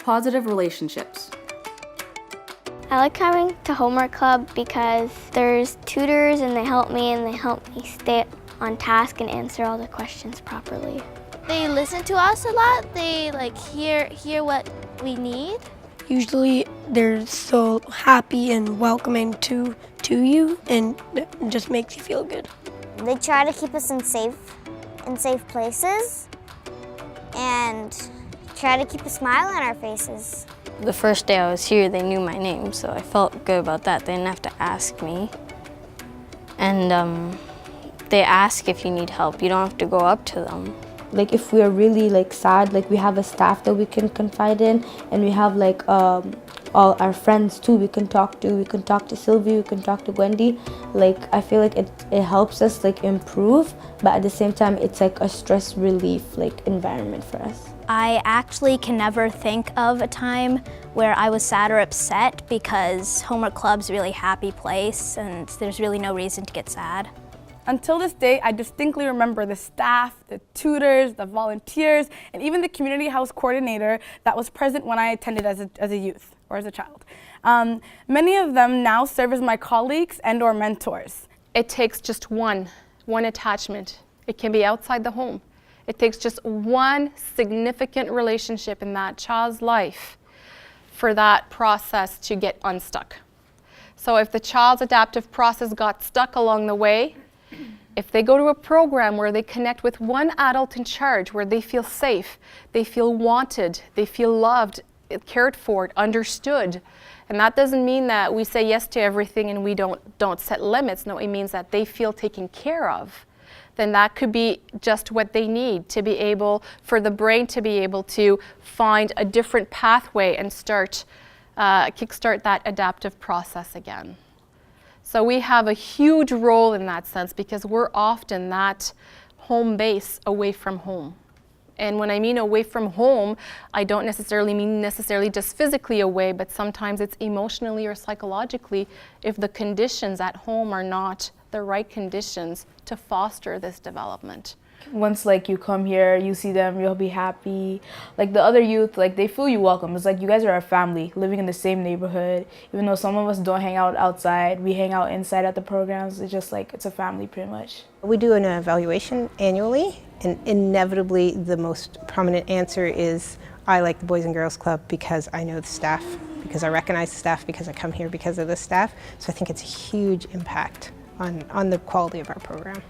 Positive relationships. I like coming to Homework Club because there's tutors and they help me stay on task and answer all the questions properly. They listen to us a lot. They hear what we need. Usually they're so happy and welcoming to you, and it just makes you feel good. They try to keep us in safe places and try to keep a smile on our faces. The first day I was here, they knew my name, so I felt good about that. They didn't have to ask me. And they ask if you need help. You don't have to go up to them. Like if we are really sad, we have a staff that we can confide in, and we have all our friends too we can talk to. We can talk to Sylvie, we can talk to Wendy. I feel like it helps us improve, but at the same time it's a stress relief environment for us. I actually can never think of a time where I was sad or upset because Homework Club's a really happy place and there's really no reason to get sad. Until this day, I distinctly remember the staff, the tutors, the volunteers, and even the community house coordinator that was present when I attended as a youth or as a child. Many of them now serve as my colleagues and or mentors. It takes just one attachment. It can be outside the home. It takes just one significant relationship in that child's life for that process to get unstuck. So if the child's adaptive process got stuck along the way, if they go to a program where they connect with one adult in charge, where they feel safe, they feel wanted, they feel loved, cared for, understood, and that doesn't mean that we say yes to everything and we don't set limits. No, it means that they feel taken care of. Then that could be just what they need to be able, for the brain to be able to find a different pathway and kickstart that adaptive process again. So we have a huge role in that sense because we're often that home base away from home. And when I mean away from home, I don't necessarily mean just physically away, but sometimes it's emotionally or psychologically if the conditions at home are not the right conditions to foster this development. Once you come here, you see them, you'll be happy. The other youth, they feel you welcome. It's you guys are a family living in the same neighborhood. Even though some of us don't hang out outside, we hang out inside at the programs. It's just it's a family pretty much. We do an evaluation annually, and inevitably the most prominent answer is I like the Boys and Girls Club because I know the staff, because I recognize the staff, because I come here because of the staff. So I think it's a huge impact on the quality of our program.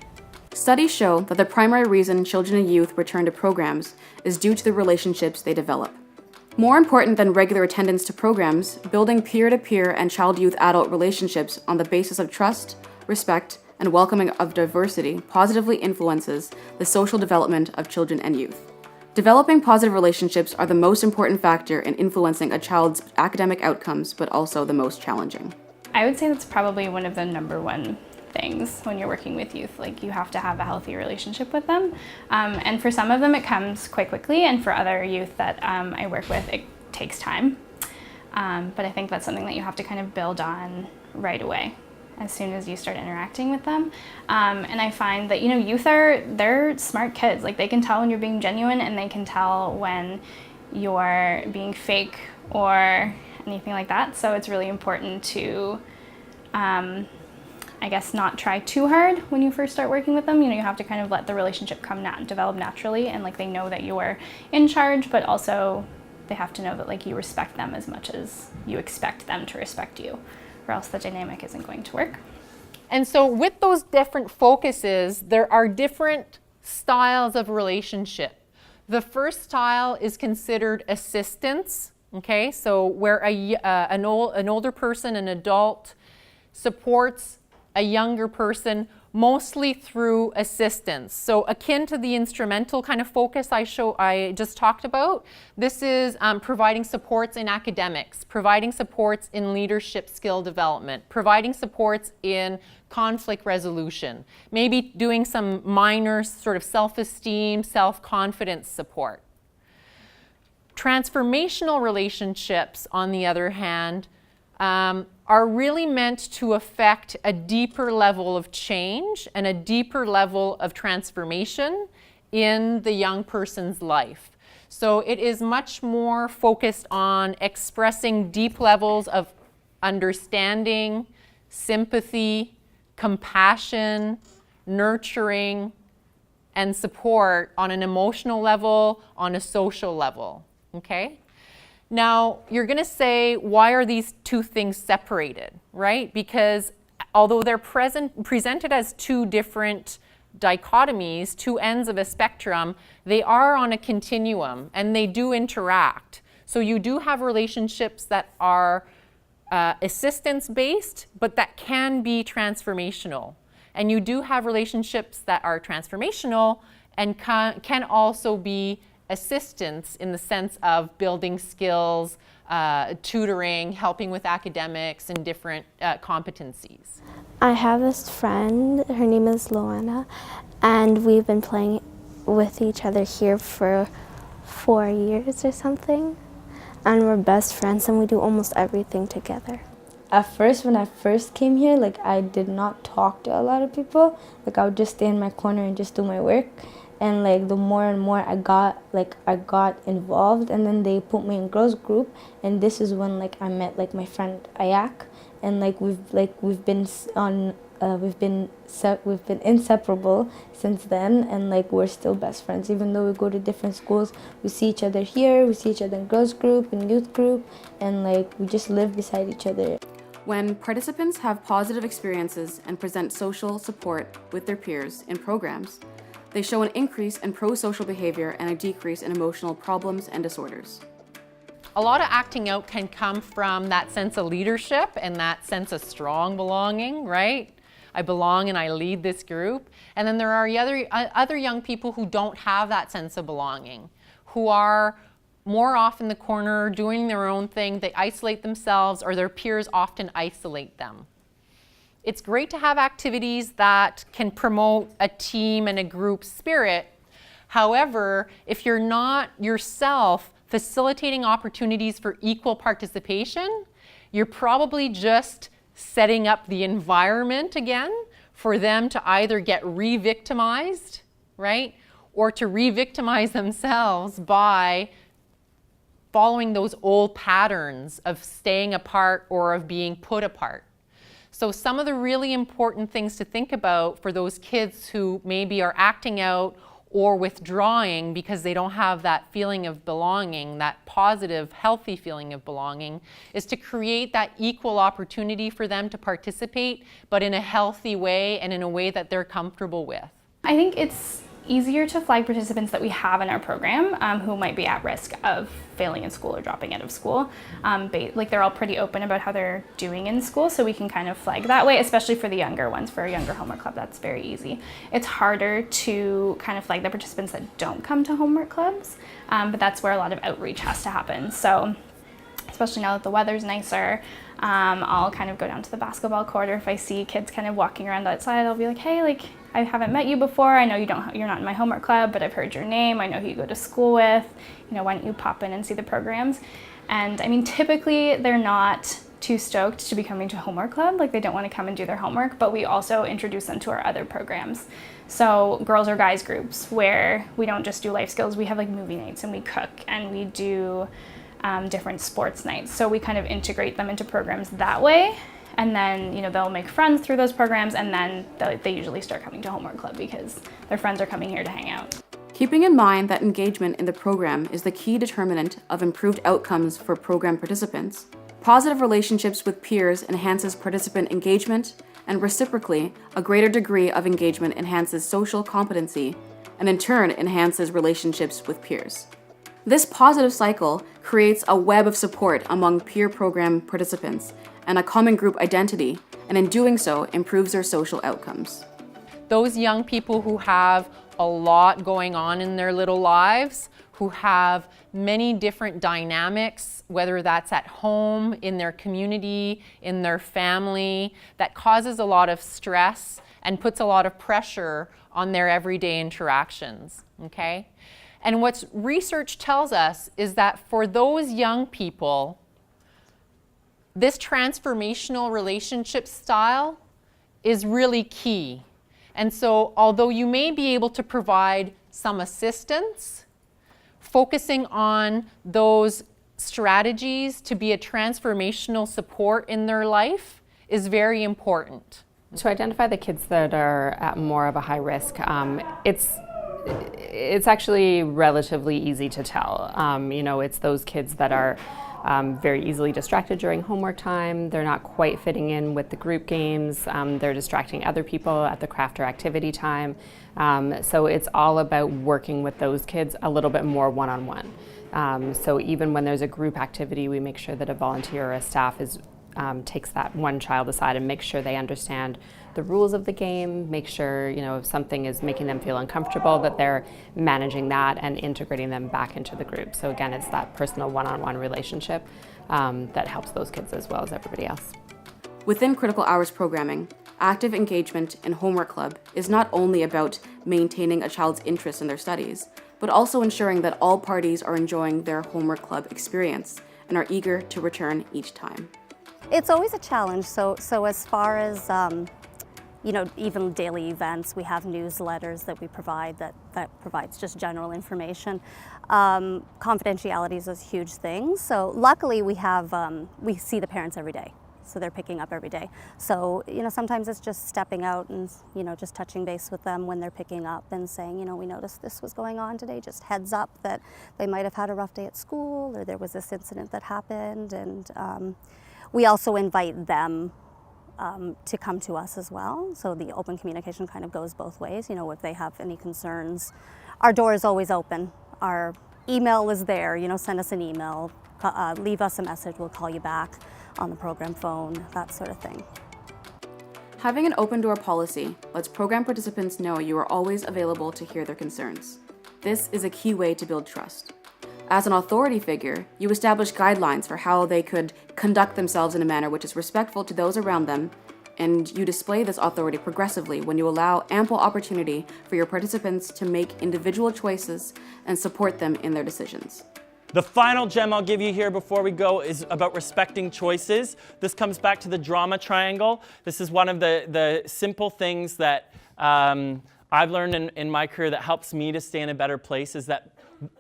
Studies show that the primary reason children and youth return to programs is due to the relationships they develop. More important than regular attendance to programs, building peer-to-peer and child-youth adult relationships on the basis of trust, respect, and welcoming of diversity positively influences the social development of children and youth. Developing positive relationships are the most important factor in influencing a child's academic outcomes, but also the most challenging. I would say that's probably one of the number one things when you're working with youth. You have to have a healthy relationship with them. And for some of them it comes quite quickly, and for other youth that I work with it takes time. But I think that's something that you have to kind of build on right away as soon as you start interacting with them. And I find that youth they're smart kids. They can tell when you're being genuine, and they can tell when you're being fake or anything like that. So it's really important to I guess not try too hard when you first start working with them. You have to kind of let the relationship develop naturally, and they know that you're in charge, but also they have to know that you respect them as much as you expect them to respect you, or else the dynamic isn't going to work. And so with those different focuses, there are different styles of relationship. The first style is considered assistance, okay? So where an older person, an adult, supports a younger person mostly through assistance. So akin to the instrumental kind of focus I just talked about, this is providing supports in academics, providing supports in leadership skill development, providing supports in conflict resolution, maybe doing some minor sort of self-esteem, self-confidence support. Transformational relationships, on the other hand, are really meant to affect a deeper level of change and a deeper level of transformation in the young person's life. So it is much more focused on expressing deep levels of understanding, sympathy, compassion, nurturing, and support on an emotional level, on a social level, okay? Now, you're gonna say, why are these two things separated, right? Because although they're presented as two different dichotomies, two ends of a spectrum, they are on a continuum and they do interact. So you do have relationships that are assistance-based, but that can be transformational. And you do have relationships that are transformational and can also be assistance in the sense of building skills, tutoring, helping with academics and different competencies. I have this friend, her name is Loana, and we've been playing with each other here for 4 years or something. And we're best friends and we do almost everything together. At first, when I first came here, like I did not talk to a lot of people. Like I would just stay in my corner and just do my work. And like the more and more I got involved, and then they put me in girls group, and this is when like I met like my friend Ayak, and like we've been inseparable since then, and like we're still best friends. Even though we go to different schools, we see each other here, we see each other in girls group and youth group, and like we just live beside each other. When participants have positive experiences and present social support with their peers in programs, they show an increase in pro-social behavior and a decrease in emotional problems and disorders. A lot of acting out can come from that sense of leadership and that sense of strong belonging, right? I belong and I lead this group. And then there are other young people who don't have that sense of belonging, who are more off in the corner doing their own thing. They isolate themselves, or their peers often isolate them. It's great to have activities that can promote a team and a group spirit. However, if you're not yourself facilitating opportunities for equal participation, you're probably just setting up the environment again for them to either get re-victimized, right? Or to re-victimize themselves by following those old patterns of staying apart or of being put apart. So some of the really important things to think about for those kids who maybe are acting out or withdrawing because they don't have that feeling of belonging, that positive, healthy feeling of belonging, is to create that equal opportunity for them to participate, but in a healthy way and in a way that they're comfortable with. I think it's easier to flag participants that we have in our program who might be at risk of failing in school or dropping out of school. Like they're all pretty open about how they're doing in school, so we can kind of flag that way, especially for the younger ones. For a younger homework club, that's very easy. It's harder to kind of flag the participants that don't come to homework clubs, but that's where a lot of outreach has to happen. So especially now that the weather's nicer, I'll kind of go down to the basketball court, or if I see kids kind of walking around outside, I'll be like, hey, like, I haven't met you before. I know you're not in my homework club, but I've heard your name. I know who you go to school with. You know, why don't you pop in and see the programs? And I mean, typically they're not too stoked to be coming to homework club. Like they don't want to come and do their homework, but we also introduce them to our other programs. So girls or guys groups, where we don't just do life skills. We have like movie nights and we cook and we do different sports nights. So we kind of integrate them into programs that way. And then, you know, they'll make friends through those programs, and then they usually start coming to homework club because their friends are coming here to hang out. Keeping in mind that engagement in the program is the key determinant of improved outcomes for program participants, positive relationships with peers enhances participant engagement, and reciprocally, a greater degree of engagement enhances social competency, and in turn enhances relationships with peers. This positive cycle creates a web of support among peer program participants and a common group identity, and in doing so, improves their social outcomes. Those young people who have a lot going on in their little lives, who have many different dynamics, whether that's at home, in their community, in their family, that causes a lot of stress and puts a lot of pressure on their everyday interactions, okay? And what research tells us is that for those young people, this transformational relationship style is really key. And so although you may be able to provide some assistance, focusing on those strategies to be a transformational support in their life is very important. To identify the kids that are at more of a high risk, it's actually relatively easy to tell. You know, it's those kids that are very easily distracted during homework time. They're not quite fitting in with the group games. They're distracting other people at the craft or activity time. So it's all about working with those kids a little bit more one-on-one. So even when there's a group activity, we make sure that a volunteer or a staff takes that one child aside and makes sure they understand the rules of the game, make sure, you know, if something is making them feel uncomfortable, that they're managing that and integrating them back into the group. So again, it's that personal one-on-one relationship that helps those kids as well as everybody else. Within Critical Hours programming, active engagement in Homework Club is not only about maintaining a child's interest in their studies, but also ensuring that all parties are enjoying their Homework Club experience and are eager to return each time. It's always a challenge. So as far as you know, even daily events, we have newsletters that we provide that provides just general information. Confidentiality is a huge thing. So luckily we see the parents every day. So they're picking up every day. So, you know, sometimes it's just stepping out and, you know, just touching base with them when they're picking up and saying, you know, we noticed this was going on today, just heads up that they might have had a rough day at school or there was this incident that happened. And we also invite them to come to us as well. So the open communication kind of goes both ways. You know, if they have any concerns, our door is always open. Our email is there, you know, send us an email, leave us a message, we'll call you back on the program phone, that sort of thing. Having an open door policy lets program participants know you are always available to hear their concerns. This is a key way to build trust. As an authority figure, you establish guidelines for how they could conduct themselves in a manner which is respectful to those around them, and you display this authority progressively when you allow ample opportunity for your participants to make individual choices and support them in their decisions. The final gem I'll give you here before we go is about respecting choices. This comes back to the drama triangle. This is one of the simple things that I've learned in my career that helps me to stay in a better place, is that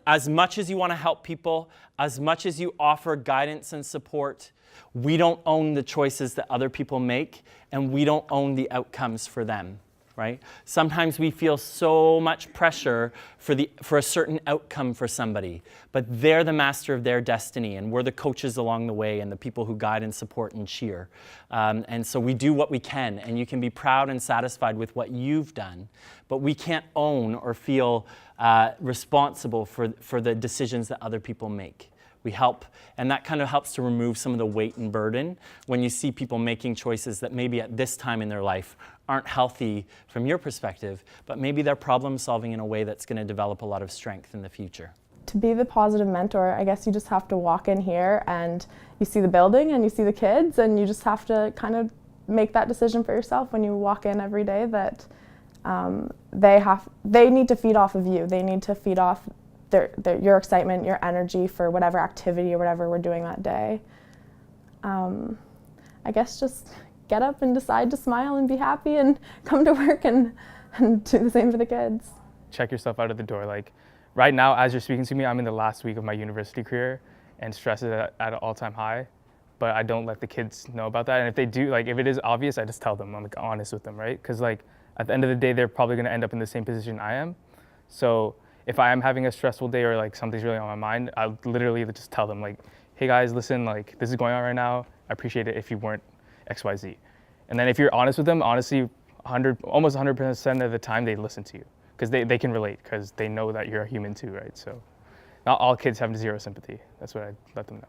as much as you want to help people, as much as you offer guidance and support, we don't own the choices that other people make, and we don't own the outcomes for them, right? Sometimes we feel so much pressure for a certain outcome for somebody, but they're the master of their destiny, and we're the coaches along the way and the people who guide and support and cheer. And so we do what we can, and you can be proud and satisfied with what you've done, but we can't own or feel responsible for the decisions that other people make. We help, and that kind of helps to remove some of the weight and burden when you see people making choices that maybe at this time in their life aren't healthy from your perspective, but maybe they're problem solving in a way that's going to develop a lot of strength in the future. To be the positive mentor, I guess you just have to walk in here and you see the building and you see the kids, and you just have to kind of make that decision for yourself when you walk in every day that they need to feed off of you. They need to feed off your excitement, your energy for whatever activity or whatever we're doing that day. I guess just get up and decide to smile and be happy and come to work and do the same for the kids. Check yourself out of the door. Like right now, as you're speaking to me, I'm in the last week of my university career and stress is at an all-time high, but I don't let the kids know about that. And if they do, like if it is obvious, I just tell them. I'm like honest with them, right? Because like at the end of the day, they're probably gonna end up in the same position I am. So if I am having a stressful day or like something's really on my mind, I'll literally just tell them like, hey guys, listen, like this is going on right now. I appreciate it if you weren't XYZ. And then if you're honest with them, honestly, almost 100% of the time they listen to you because they can relate because they know that you're a human too, right? So not all kids have zero sympathy. That's what I let them know.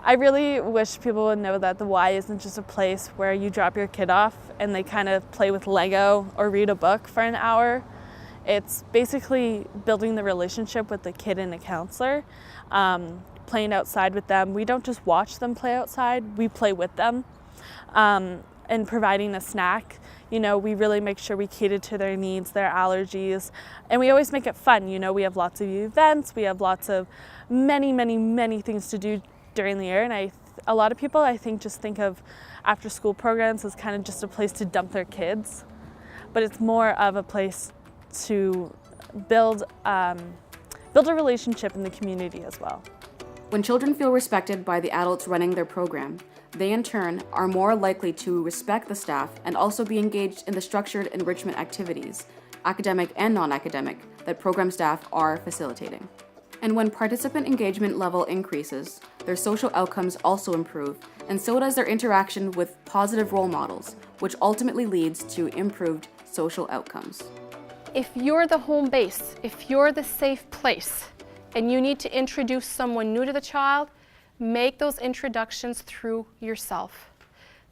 I really wish people would know that the Y isn't just a place where you drop your kid off and they kind of play with Lego or read a book for an hour. It's basically building the relationship with the kid and the counselor, playing outside with them. We don't just watch them play outside, we play with them. And providing a snack, you know, we really make sure we cater to their needs, their allergies, and we always make it fun. You know, we have lots of events, we have lots of many things to do during the year, and a lot of people, I think, just think of after school programs as kind of just a place to dump their kids, but it's more of a place to build build a relationship in the community as well. When children feel respected by the adults running their program, they in turn are more likely to respect the staff and also be engaged in the structured enrichment activities, academic and non-academic, that program staff are facilitating. And when participant engagement level increases, their social outcomes also improve, and so does their interaction with positive role models, which ultimately leads to improved social outcomes. If you're the home base, if you're the safe place, and you need to introduce someone new to the child, make those introductions through yourself.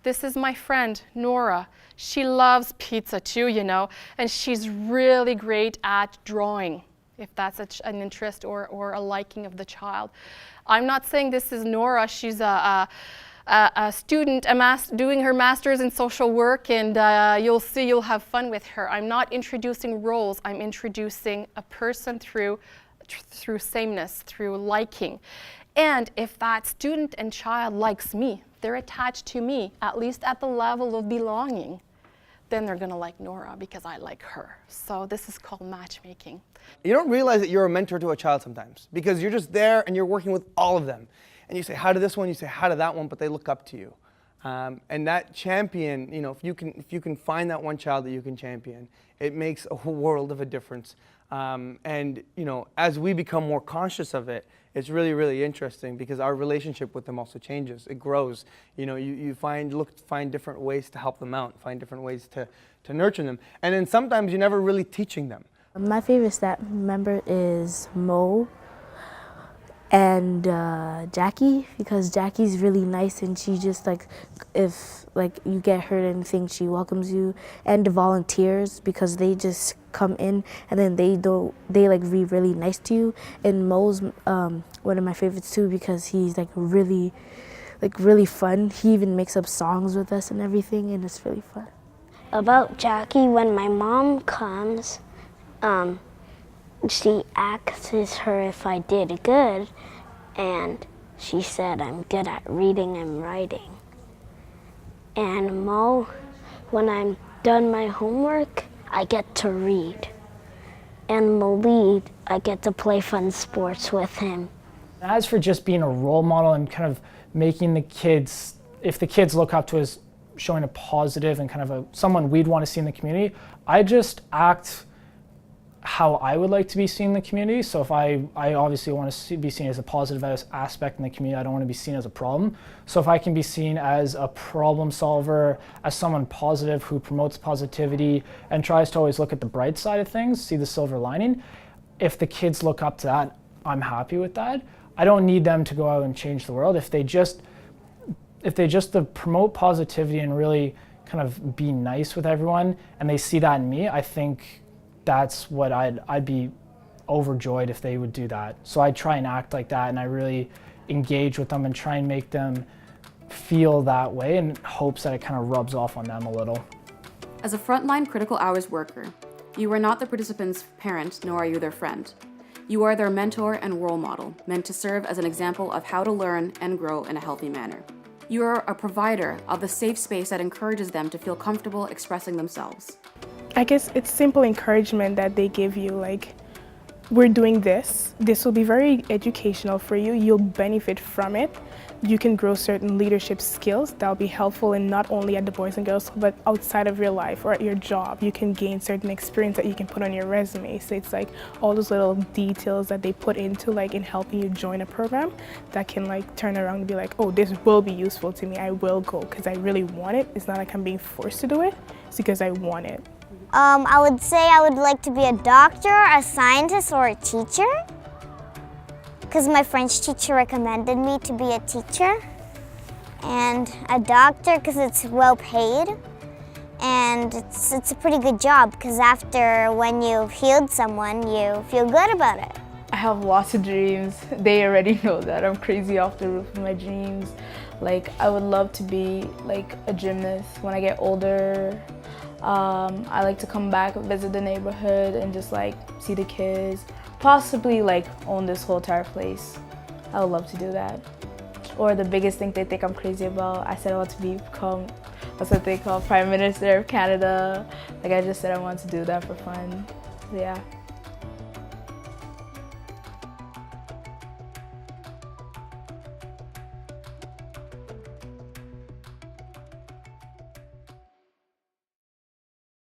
This is my friend, Nora. She loves pizza too, you know, and she's really great at drawing, if that's an interest or a liking of the child. I'm not saying this is Nora. She's a student doing her master's in social work, and you'll see you'll have fun with her. I'm not introducing roles. I'm introducing a person through sameness, through liking. And if that student and child likes me, they're attached to me, at least at the level of belonging, then they're gonna like Nora because I like her. So this is called matchmaking. You don't realize that you're a mentor to a child sometimes because you're just there and you're working with all of them. And you say hi to this one, you say hi to that one, but they look up to you. And that champion, you know, if you can find that one child that you can champion, it makes a world of a difference. And you know, as we become more conscious of it, it's really, really interesting because our relationship with them also changes. It grows. You know, you find different ways to help them out, find different ways to nurture them. And then sometimes you're never really teaching them. My favorite staff member is Mo and Jackie, because Jackie's really nice and she just if you get hurt or anything, she welcomes you. And the volunteers, because they just come in and then they be really nice to you. And Mo's one of my favorites too because he's really fun. He even makes up songs with us and everything, and it's really fun. About Jackie, when my mom comes, she asks her if I did good, and she said I'm good at reading and writing. And Mo, when I'm done my homework, I get to read. And Molid, I get to play fun sports with him. As for just being a role model and kind of making the kids, if the kids look up to us, showing a positive and kind of someone we'd want to see in the community, I just act how I would like to be seen in the community. So if I obviously want to be seen as a positive aspect in the community, I don't want to be seen as a problem. So if I can be seen as a problem solver, as someone positive who promotes positivity and tries to always look at the bright side of things, see the silver lining, if the kids look up to that, I'm happy with that. I don't need them to go out and change the world. If they just promote positivity and really kind of be nice with everyone, and they see that in me, I think that's what I'd be overjoyed if they would do that. So I try and act like that, and I really engage with them and try and make them feel that way in hopes that it kind of rubs off on them a little. As a frontline critical hours worker, you are not the participant's parent, nor are you their friend. You are their mentor and role model, meant to serve as an example of how to learn and grow in a healthy manner. You are a provider of the safe space that encourages them to feel comfortable expressing themselves. I guess it's simple encouragement that they give you, like, we're doing this will be very educational for you, you'll benefit from it, you can grow certain leadership skills that'll be helpful in not only at the Boys and Girls Club, but outside of your life or at your job. You can gain certain experience that you can put on your resume. So it's like all those little details that they put into in helping you join a program that can turn around and be like, oh, this will be useful to me, I will go because I really want it. It's not like I'm being forced to do it, it's because I want it. I would say I would like to be a doctor, a scientist, or a teacher. Because my French teacher recommended me to be a teacher. And a doctor because it's well paid. And it's a pretty good job because when you've healed someone, you feel good about it. I have lots of dreams. They already know that. I'm crazy off the roof with my dreams. I would love to be a gymnast when I get older. I like to come back, visit the neighborhood, and just see the kids. Possibly own this whole entire place. I would love to do that. Or the biggest thing they think I'm crazy about, I said I want to become, that's what they call Prime Minister of Canada. I just said I want to do that for fun. Yeah.